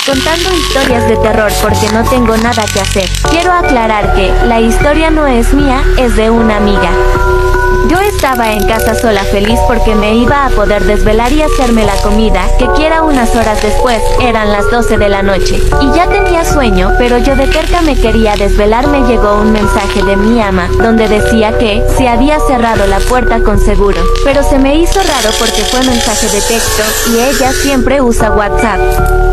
contando historias de terror porque no tengo nada que hacer. Quiero aclarar que la historia no es mía, es de una amiga. Yo estaba en casa sola feliz porque me iba a poder desvelar y hacerme la comida, que quiera unas horas después, eran las 12 de la noche. Y ya tenía sueño, pero yo de terca me quería desvelar. Me llegó un mensaje de mi ama, donde decía que se había cerrado la puerta con seguro. Pero se me hizo raro porque fue mensaje de texto, y ella siempre usa WhatsApp.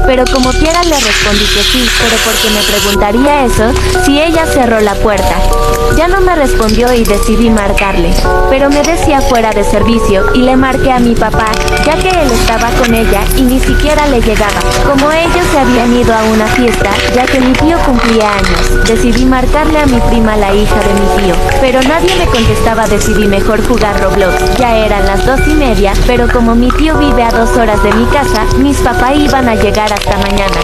Pero como quiera le respondí que sí, pero porque me preguntaría eso, si ella cerró la puerta. Ya no me respondió y decidí marcarle, pero me decía fuera de servicio y le marqué a mi papá, ya que él estaba con ella y ni siquiera le llegaba. Como ellos se habían ido a una fiesta, ya que mi tío cumplía años, decidí marcarle a mi prima, la hija de mi tío, pero nadie me contestaba. Decidí mejor jugar Roblox. Ya eran las 2:30, pero como mi tío vive a 2 horas de mi casa, mis papás iban a llegar hasta mañana.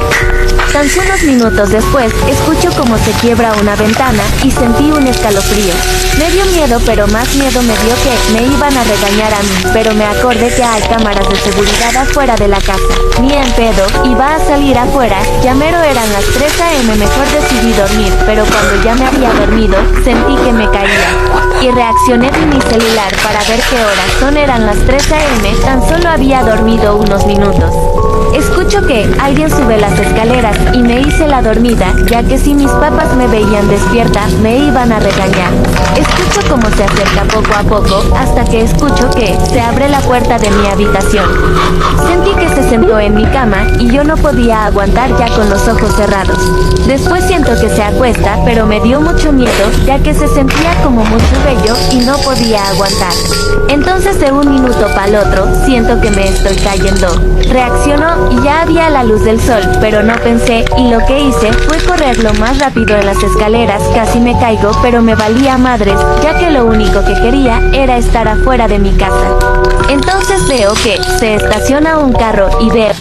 Tan solo unos minutos después, escucho como se quiebra una ventana y sentí un escalofrío. Me dio miedo, pero más miedo me dio que me iban a regañar a mí, pero me acordé que hay cámaras de seguridad afuera de la casa. Ni en pedo, iba a salir afuera, ya mero eran las 3 AM, mejor decidí dormir, pero cuando ya me había dormido, sentí que me caía. Y reaccioné en mi celular para ver qué horas son, eran las 3 AM, tan solo había dormido unos minutos. Escucho que alguien sube las escaleras y me hice la dormida, ya que si mis papás me veían despierta, me iban a regañar. Escucho cómo se acerca poco a poco, hasta que escucho que se abre la puerta de mi habitación. Sentí que se sentó en mi cama y yo no podía aguantar ya con los ojos cerrados. Después siento que se acuesta, pero me dio mucho miedo, ya que se sentía como mucho vello y no podía aguantar. Entonces de un minuto para el otro, siento que me estoy cayendo. Reaccionó y ya había la luz del sol, pero no pensé, y lo que hice fue correr lo más rápido en las escaleras. Casi me caigo, pero me valía madres, ya que lo único que quería era estar afuera de mi casa. Entonces veo que se estaciona un carro y veo...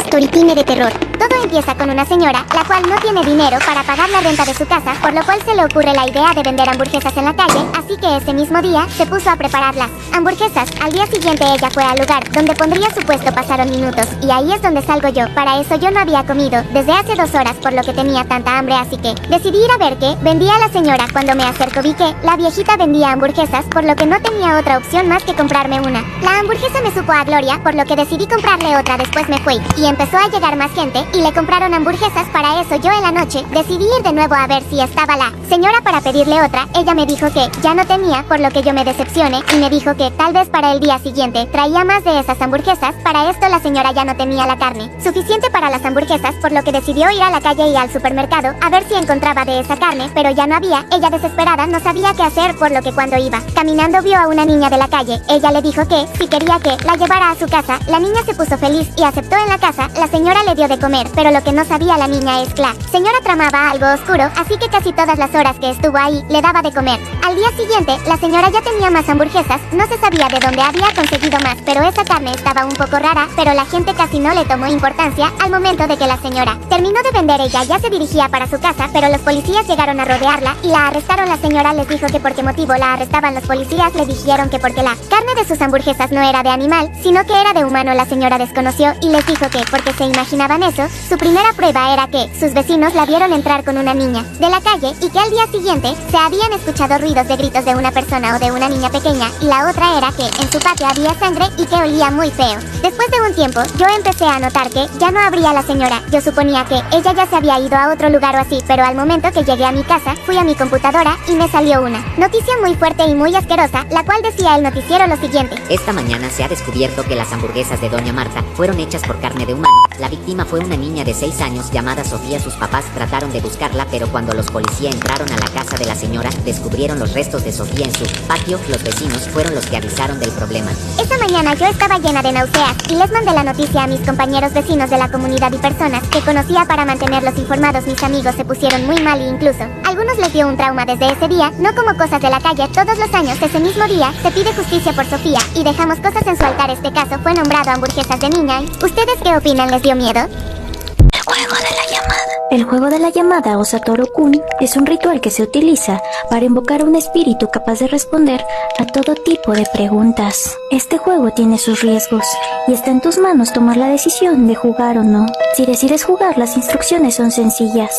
Storytime de terror. Todo empieza con una señora, la cual no tiene dinero para pagar la renta de su casa, por lo cual se le ocurre la idea de vender hamburguesas en la calle, así que ese mismo día se puso a preparar las hamburguesas. Al día siguiente ella fue al lugar donde pondría su puesto. Pasaron minutos, y ahí es donde salgo yo. Para eso yo no había comido desde hace 2 horas, por lo que tenía tanta hambre, así que decidí ir a ver qué vendía la señora. Cuando me acerco vi que la viejita vendía hamburguesas, por lo que no tenía otra opción más que comprarme una. La hamburguesa me supo a gloria, por lo que decidí comprarle otra. Después me fui, y empezó a llegar más gente, y le compraron hamburguesas. Para eso yo en la noche decidí ir de nuevo a ver si estaba la señora para pedirle otra. Ella me dijo que ya no tenía, por lo que yo me decepcioné, y me dijo que tal vez para el día siguiente traía más de esas hamburguesas. Para esto la señora ya no tenía la carne suficiente para las hamburguesas, por lo que decidió ir a la calle y al supermercado a ver si encontraba de esa carne, pero ya no había. Ella desesperada no sabía qué hacer, por lo que cuando iba caminando vio a una niña de la calle. Ella le dijo que si quería que la llevara a su casa. La niña se puso feliz y aceptó. En la casa la señora le dio de comer, pero lo que no sabía la niña es que la señora tramaba algo oscuro, así que casi todas las horas que estuvo ahí le daba de comer. Al día siguiente la señora ya tenía más hamburguesas, no se sabía de dónde había conseguido más, pero esa carne estaba un poco rara, pero la gente casi no le tomó importancia. Al momento de que la señora terminó de vender, ella ya se dirigía para su casa, pero los policías llegaron a rodearla y la arrestaron. La señora les dijo que por qué motivo la arrestaban. Los policías le dijeron que porque la carne de sus hamburguesas no era de animal, sino que era de humano. La señora desconoció y les dijo que porque se imaginaban eso. Su primera prueba era que sus vecinos la vieron entrar con una niña de la calle, y que al día siguiente se habían escuchado ruidos de gritos de una persona o de una niña pequeña, y la otra era que en su patio había sangre y que olía muy feo. Después de un tiempo, yo empecé a notar que ya no abría la señora. Yo suponía que ella ya se había ido a otro lugar o así, pero al momento que llegué a mi casa, fui a mi computadora y me salió una noticia muy fuerte y muy asquerosa, la cual decía el noticiero lo siguiente: esta mañana se ha descubierto que las hamburguesas de Doña Marta fueron hechas por carne de humano. La víctima fue una niña de 6 años llamada Sofía. Sus papás trataron de buscarla, pero cuando los policías entraron a la casa de la señora, descubrieron los restos de Sofía en su patio. Los vecinos fueron los que avisaron del problema. Esta mañana yo estaba llena de náuseas y les mandé la noticia a mis compañeros vecinos de la comunidad y personas que conocía para mantenerlos informados. Mis amigos se pusieron muy mal e incluso algunos les dio un trauma desde ese día. No como cosas de la calle. Todos los años ese mismo día se pide justicia por Sofía y dejamos cosas en su altar. Este caso fue nombrado hamburguesas de niña. ¿Ustedes qué opinan? ¿Les dio miedo? El juego de la llamada. El juego de la llamada o Satoru-kun es un ritual que se utiliza para invocar a un espíritu capaz de responder a todo tipo de preguntas. Este juego tiene sus riesgos y está en tus manos tomar la decisión de jugar o no. Si decides jugar, las instrucciones son sencillas.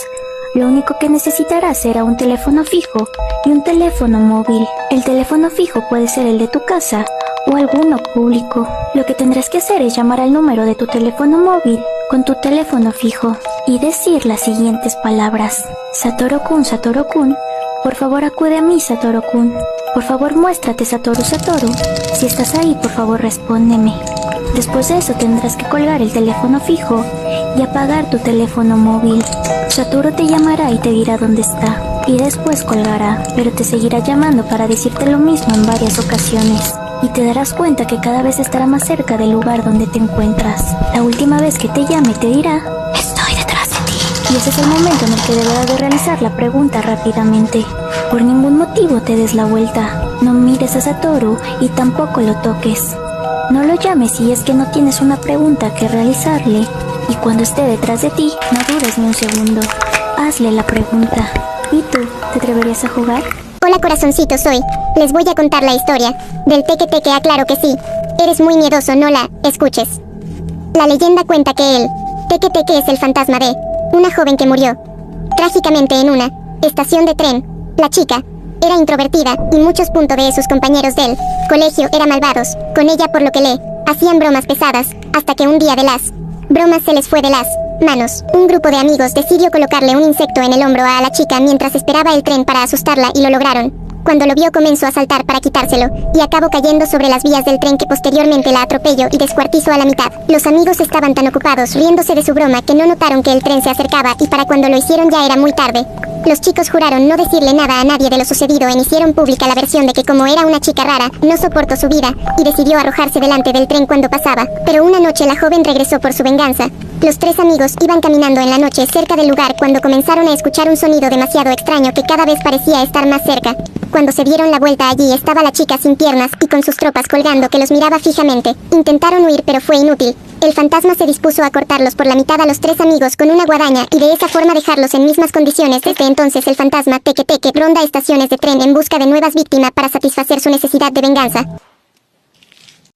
Lo único que necesitarás será un teléfono fijo y un teléfono móvil. El teléfono fijo puede ser el de tu casa o alguno público. Lo que tendrás que hacer es llamar al número de tu teléfono móvil con tu teléfono fijo y decir las siguientes palabras: Satoru-kun, Satoru-kun, por favor acude a mí, Satoru-kun. Por favor muéstrate, Satoru, Satoru. Si estás ahí, por favor respóndeme. Después de eso tendrás que colgar el teléfono fijo y apagar tu teléfono móvil. Satoru te llamará y te dirá dónde está, y después colgará, pero te seguirá llamando para decirte lo mismo en varias ocasiones. Y te darás cuenta que cada vez estará más cerca del lugar donde te encuentras. La última vez que te llame te dirá: estoy detrás de ti. Y ese es el momento en el que deberás de realizar la pregunta rápidamente. Por ningún motivo te des la vuelta. No mires a Satoru y tampoco lo toques. No lo llames si es que no tienes una pregunta que realizarle. Y cuando esté detrás de ti, no dudes ni un segundo. Hazle la pregunta. ¿Y tú? ¿Te atreverías a jugar? Hola corazoncitos, hoy les voy a contar la historia del teque-teque. Aclaro que sí, eres muy miedoso, no la escuches. La leyenda cuenta que el teque-teque es el fantasma de una joven que murió trágicamente en una estación de tren. La chica era introvertida y muchos de sus compañeros del colegio eran malvados con ella, por lo que le hacían bromas pesadas, hasta que un día de las bromas se les fue de las manos. Un grupo de amigos decidió colocarle un insecto en el hombro a la chica mientras esperaba el tren para asustarla, y lo lograron. Cuando lo vio, comenzó a saltar para quitárselo y acabó cayendo sobre las vías del tren, que posteriormente la atropelló y descuartizó a la mitad. Los amigos estaban tan ocupados riéndose de su broma que no notaron que el tren se acercaba, y para cuando lo hicieron ya era muy tarde. Los chicos juraron no decirle nada a nadie de lo sucedido e hicieron pública la versión de que, como era una chica rara, no soportó su vida y decidió arrojarse delante del tren cuando pasaba. Pero una noche la joven regresó por su venganza. Los tres amigos iban caminando en la noche cerca del lugar cuando comenzaron a escuchar un sonido demasiado extraño que cada vez parecía estar más cerca. Cuando se dieron la vuelta, allí estaba la chica sin piernas y con sus tropas colgando, que los miraba fijamente. Intentaron huir, pero fue inútil. El fantasma se dispuso a cortarlos por la mitad a los tres amigos con una guadaña y de esa forma dejarlos en mismas condiciones. Desde entonces el fantasma teque-teque ronda estaciones de tren en busca de nuevas víctimas para satisfacer su necesidad de venganza.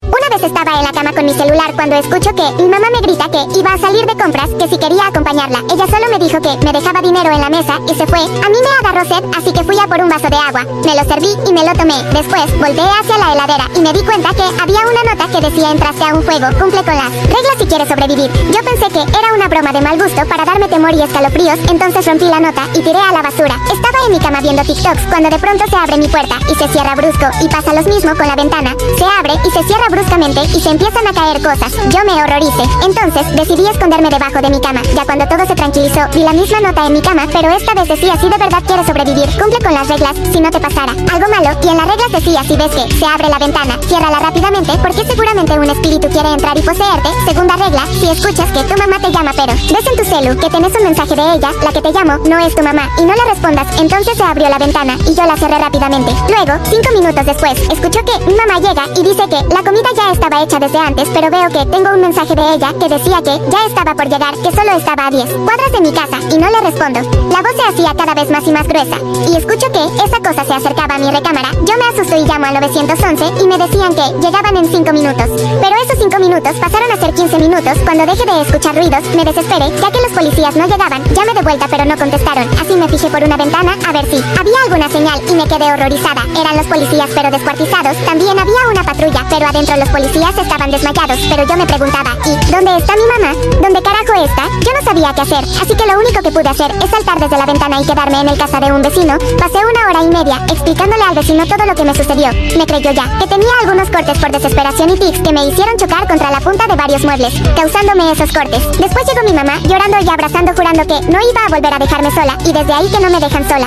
Una vez estaba en la cama con mi celular cuando escucho que mi mamá me grita que iba a salir de compras, que si quería acompañarla. Ella solo me dijo que me dejaba dinero en la mesa y se fue. A mí me agarró sed, así que fui a por un vaso de agua. Me lo serví y me lo tomé. Después volteé hacia la heladera y me di cuenta que había una nota que decía: entraste a un juego, cumple con las reglas si quieres sobrevivir. Yo pensé que era una broma de mal gusto para darme temor y escalofríos, entonces rompí la nota y tiré a la basura. Estaba en mi cama viendo TikToks cuando de pronto se abre mi puerta y se cierra brusco, y pasa lo mismo con la ventana. Se abre y se cierra bruscamente y se empiezan a caer cosas. Yo me horroricé. Entonces decidí esconderme debajo de mi cama. Ya cuando todo se tranquilizó, vi la misma nota en mi cama, pero esta vez decía: si de verdad quieres sobrevivir, cumple con las reglas, si no te pasara algo malo. Y en las reglas decía: si ves que se abre la ventana, ciérrala rápidamente, porque seguramente un espíritu quiere entrar y poseerte. Segunda regla: si escuchas que tu mamá te llama pero ves en tu celu que tenés un mensaje de ella, la que te llamó no es tu mamá y no le respondas. Entonces se abrió la ventana y yo la cerré rápidamente. Luego, 5 minutos después, escuchó que mi mamá llega y dice que la comida ya estaba hecha desde antes, pero veo que tengo un mensaje de ella que decía que ya estaba por llegar, que solo estaba a 10 cuadras de mi casa, y no le respondo. La voz se hacía cada vez más y más gruesa, y escucho que esa cosa se acercaba a mi recámara. Yo me asusto y llamo al 911 y me decían que llegaban en 5 minutos. Pero esos 5 minutos pasaron a ser 15 minutos. Cuando dejé de escuchar ruidos, me desesperé, ya que los policías no llegaban. Llamé de vuelta pero no contestaron, así me fijé por una ventana a ver si había alguna señal y me quedé horrorizada. Eran los policías pero descuartizados. También había una patrulla, pero adentro los policías estaban desmayados. Pero yo me preguntaba: ¿y dónde está mi mamá? ¿Dónde carajo está? Yo no sabía qué hacer, así que lo único que pude hacer es saltar desde la ventana y quedarme en el casa de un vecino. Pasé 1 hora y media explicándole al vecino todo lo que me sucedió. Me creyó ya, que tenía algunos cortes por desesperación y tics que me hicieron chocar contra la punta de varios muebles, causándome esos cortes. Después llegó mi mamá llorando y abrazando, jurando que no iba a volver a dejarme sola, y desde ahí que no me dejan sola.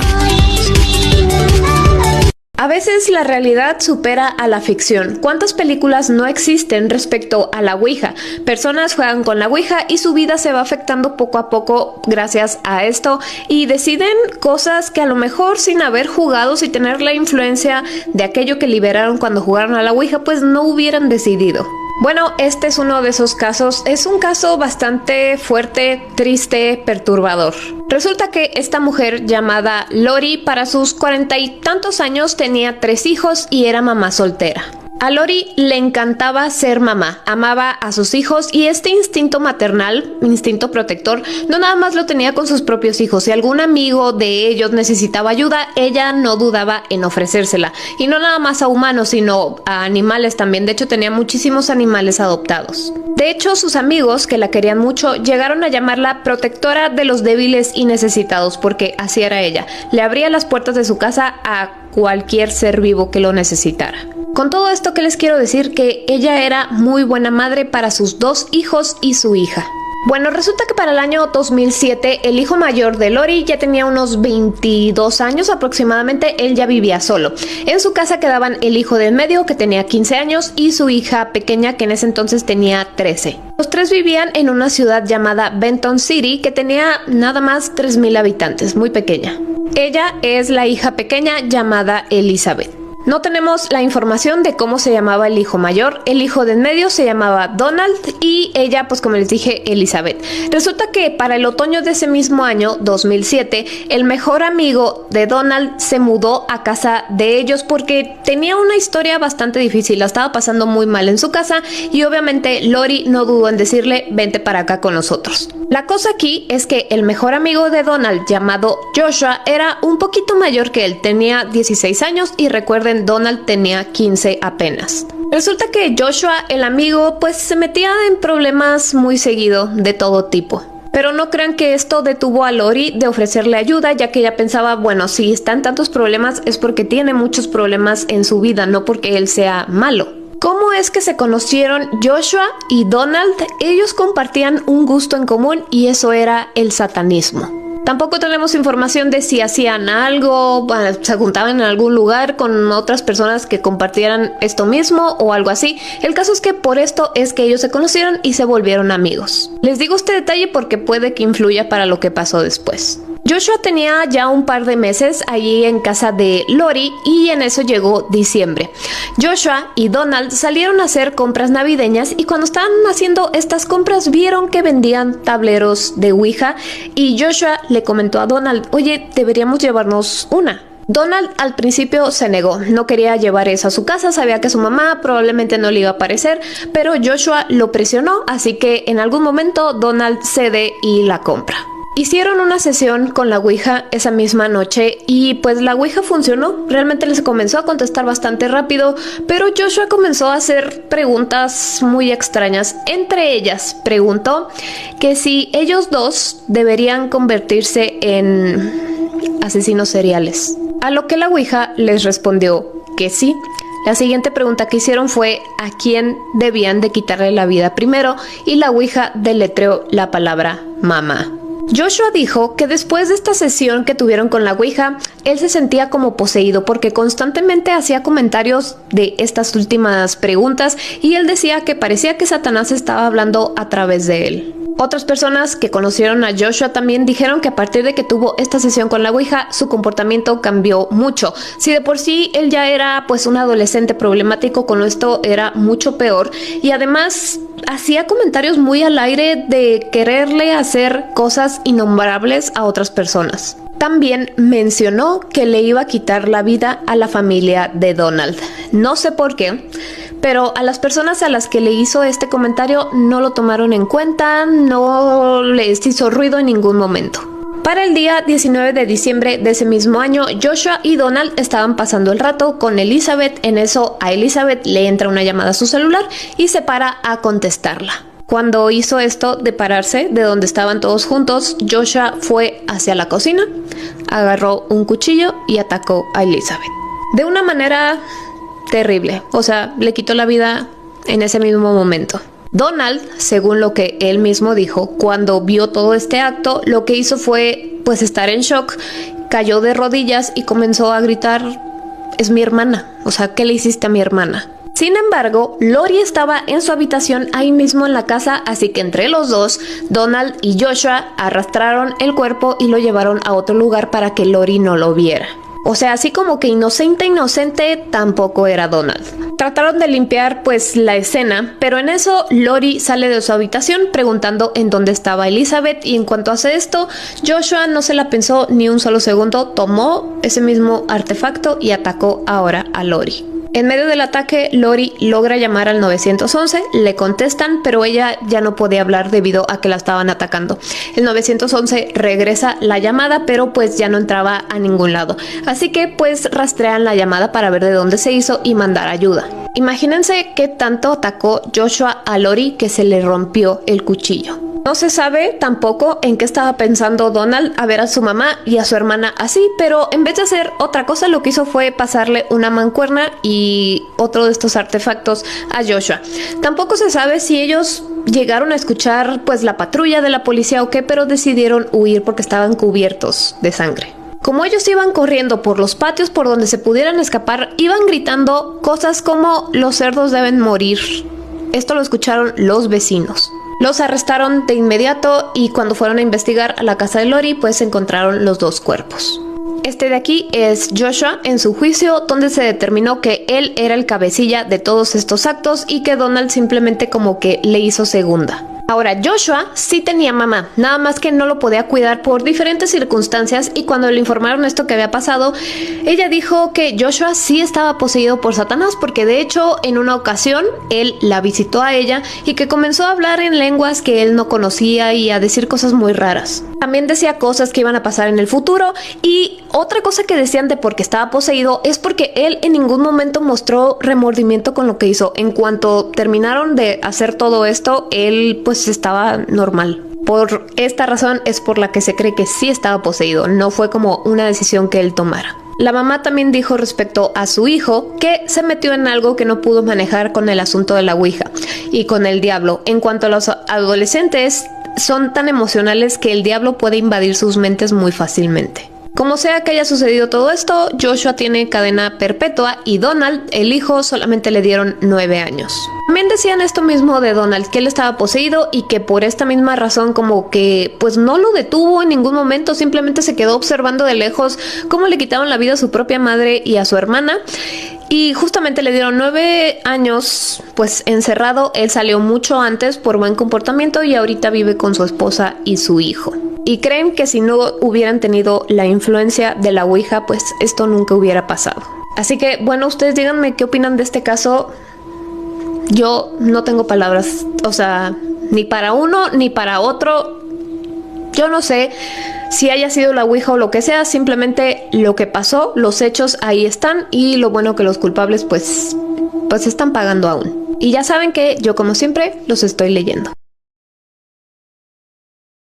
A veces la realidad supera a la ficción. ¿Cuántas películas no existen respecto a la Ouija? Personas juegan con la Ouija y su vida se va afectando poco a poco gracias a esto, y deciden cosas que a lo mejor, sin haber jugado, sin tener la influencia de aquello que liberaron cuando jugaron a la Ouija, pues no hubieran decidido. Bueno, este es uno de esos casos. Es un caso bastante fuerte, triste, perturbador. Resulta que esta mujer llamada Lori, para sus 40 y tantos años, tenía 3 hijos y era mamá soltera. A Lori le encantaba ser mamá, amaba a sus hijos y este instinto maternal, instinto protector, no nada más lo tenía con sus propios hijos. Si algún amigo de ellos necesitaba ayuda, ella no dudaba en ofrecérsela. Y no nada más a humanos, sino a animales también. De hecho, tenía muchísimos animales adoptados. De hecho, sus amigos, que la querían mucho, llegaron a llamarla protectora de los débiles y necesitados, porque así era ella. Le abría las puertas de su casa a cualquier ser vivo que lo necesitara. Con todo esto, ¿qué les quiero decir? Que ella era muy buena madre para sus 2 hijos y su hija. Bueno, resulta que para el año 2007, el hijo mayor de Lori ya tenía unos 22 años aproximadamente. Él ya vivía solo. En su casa quedaban el hijo del medio, que tenía 15 años, y su hija pequeña, que en ese entonces tenía 13. Los 3 vivían en una ciudad llamada Benton City, que tenía nada más 3,000 habitantes, muy pequeña. Ella es la hija pequeña llamada Elizabeth. No tenemos la información de cómo se llamaba el hijo mayor. El hijo del medio se llamaba Donald y ella, pues como les dije, Elizabeth. Resulta que para el otoño de ese mismo año, 2007, el mejor amigo de Donald se mudó a casa de ellos porque tenía una historia bastante difícil. La estaba pasando muy mal en su casa y obviamente Lori no dudó en decirle, vente para acá con nosotros. La cosa aquí es que el mejor amigo de Donald, llamado Joshua, era un poquito mayor que él. Tenía 16 años y recuerden, Donald tenía 15 apenas. Resulta que Joshua, el amigo, pues se metía en problemas muy seguido de todo tipo. Pero no crean que esto detuvo a Lori de ofrecerle ayuda, ya que ella pensaba, bueno, si está en tantos problemas es porque tiene muchos problemas en su vida, no porque él sea malo. ¿Cómo es que se conocieron Joshua y Donald? Ellos compartían un gusto en común y eso era el satanismo. Tampoco tenemos información de si hacían algo, se juntaban en algún lugar con otras personas que compartieran esto mismo o algo así. El caso es que por esto es que ellos se conocieron y se volvieron amigos. Les digo este detalle porque puede que influya para lo que pasó después. Joshua tenía ya un par de meses allí en casa de Lori y en eso llegó diciembre. Joshua y Donald salieron a hacer compras navideñas y cuando estaban haciendo estas compras vieron que vendían tableros de Ouija y Joshua le comentó a Donald, oye, deberíamos llevarnos una. Donald al principio se negó, no quería llevar eso a su casa, sabía que su mamá probablemente no le iba a parecer, pero Joshua lo presionó, así que en algún momento Donald cede y la compra. Hicieron una sesión con la Ouija esa misma noche y pues la Ouija funcionó. Realmente les comenzó a contestar bastante rápido, pero Joshua comenzó a hacer preguntas muy extrañas. Entre ellas preguntó que si ellos dos deberían convertirse en asesinos seriales. A lo que la Ouija les respondió que sí. La siguiente pregunta que hicieron fue a quién debían de quitarle la vida primero y la Ouija deletreó la palabra mamá. Joshua dijo que después de esta sesión que tuvieron con la Ouija, él se sentía como poseído porque constantemente hacía comentarios de estas últimas preguntas y él decía que parecía que Satanás estaba hablando a través de él. Otras personas que conocieron a Joshua también dijeron que a partir de que tuvo esta sesión con la Ouija, su comportamiento cambió mucho. Si de por sí él ya era pues un adolescente problemático, con esto era mucho peor. Y además hacía comentarios muy al aire de quererle hacer cosas innombrables a otras personas. También mencionó que le iba a quitar la vida a la familia de Donald. No sé por qué, pero a las personas a las que le hizo este comentario no lo tomaron en cuenta, no les hizo ruido en ningún momento. Para el día 19 de diciembre de ese mismo año, Joshua y Donald estaban pasando el rato con Elizabeth. En eso a Elizabeth le entra una llamada a su celular y se para a contestarla. Cuando hizo esto de pararse de donde estaban todos juntos, Joshua fue hacia la cocina, agarró un cuchillo y atacó a Elizabeth. De una manera terrible, o sea, le quitó la vida en ese mismo momento. Donald, según lo que él mismo dijo, cuando vio todo este acto, lo que hizo fue pues estar en shock, cayó de rodillas y comenzó a gritar, es mi hermana, o sea, ¿qué le hiciste a mi hermana? Sin embargo, Lori estaba en su habitación ahí mismo en la casa, así que entre los dos, Donald y Joshua arrastraron el cuerpo y lo llevaron a otro lugar para que Lori no lo viera. O sea, así como que inocente tampoco era Donald. Trataron de limpiar pues la escena, pero en eso Lori sale de su habitación preguntando en dónde estaba Elizabeth, y en cuanto hace esto, Joshua no se la pensó ni un solo segundo, tomó ese mismo artefacto y atacó ahora a Lori. En medio del ataque, Lori logra llamar al 911, le contestan, pero ella ya no podía hablar debido a que la estaban atacando. El 911 regresa la llamada, pero pues ya no entraba a ningún lado. Así que pues rastrean la llamada para ver de dónde se hizo y mandar ayuda. Imagínense qué tanto atacó Joshua a Lori que se le rompió el cuchillo. No se sabe tampoco en qué estaba pensando Donald a ver a su mamá y a su hermana así, pero en vez de hacer otra cosa, lo que hizo fue pasarle una mancuerna y otro de estos artefactos a Joshua. Tampoco se sabe si ellos llegaron a escuchar pues la patrulla de la policía o qué, pero decidieron huir porque estaban cubiertos de sangre. Como ellos iban corriendo por los patios por donde se pudieran escapar, iban gritando cosas como "los cerdos deben morir". Esto lo escucharon los vecinos. Los arrestaron de inmediato y cuando fueron a investigar a la casa de Lori, pues encontraron los dos cuerpos. Este de aquí es Joshua en su juicio, donde se determinó que él era el cabecilla de todos estos actos y que Donald simplemente como que le hizo segunda. Ahora, Joshua sí tenía mamá, nada más que no lo podía cuidar por diferentes circunstancias, y cuando le informaron esto que había pasado, ella dijo que Joshua sí estaba poseído por Satanás, porque de hecho en una ocasión él la visitó a ella y que comenzó a hablar en lenguas que él no conocía y a decir cosas muy raras. También decía cosas que iban a pasar en el futuro, y otra cosa que decían de por qué estaba poseído es porque él en ningún momento mostró remordimiento con lo que hizo. En cuanto terminaron de hacer todo esto, él pues estaba normal. Por esta razón es por la que se cree que sí estaba poseído, no fue como una decisión que él tomara. La mamá también dijo respecto a su hijo que se metió en algo que no pudo manejar con el asunto de la Ouija y con el diablo. En cuanto a los adolescentes, son tan emocionales que el diablo puede invadir sus mentes muy fácilmente. Como sea que haya sucedido todo esto, Joshua tiene cadena perpetua y Donald, el hijo, solamente le dieron 9 años. También decían esto mismo de Donald, que él estaba poseído y que por esta misma razón como que pues no lo detuvo en ningún momento, simplemente se quedó observando de lejos cómo le quitaron la vida a su propia madre y a su hermana. Y justamente le dieron 9 años pues encerrado. Él salió mucho antes por buen comportamiento y ahorita vive con su esposa y su hijo. Y creen que si no hubieran tenido la influencia de la Ouija, pues esto nunca hubiera pasado. Así que bueno, ustedes díganme qué opinan de este caso. Yo no tengo palabras, o sea, ni para uno ni para otro. Yo no sé si haya sido la Ouija o lo que sea, simplemente lo que pasó, los hechos ahí están, y lo bueno que los culpables pues están pagando aún. Y ya saben que yo como siempre los estoy leyendo.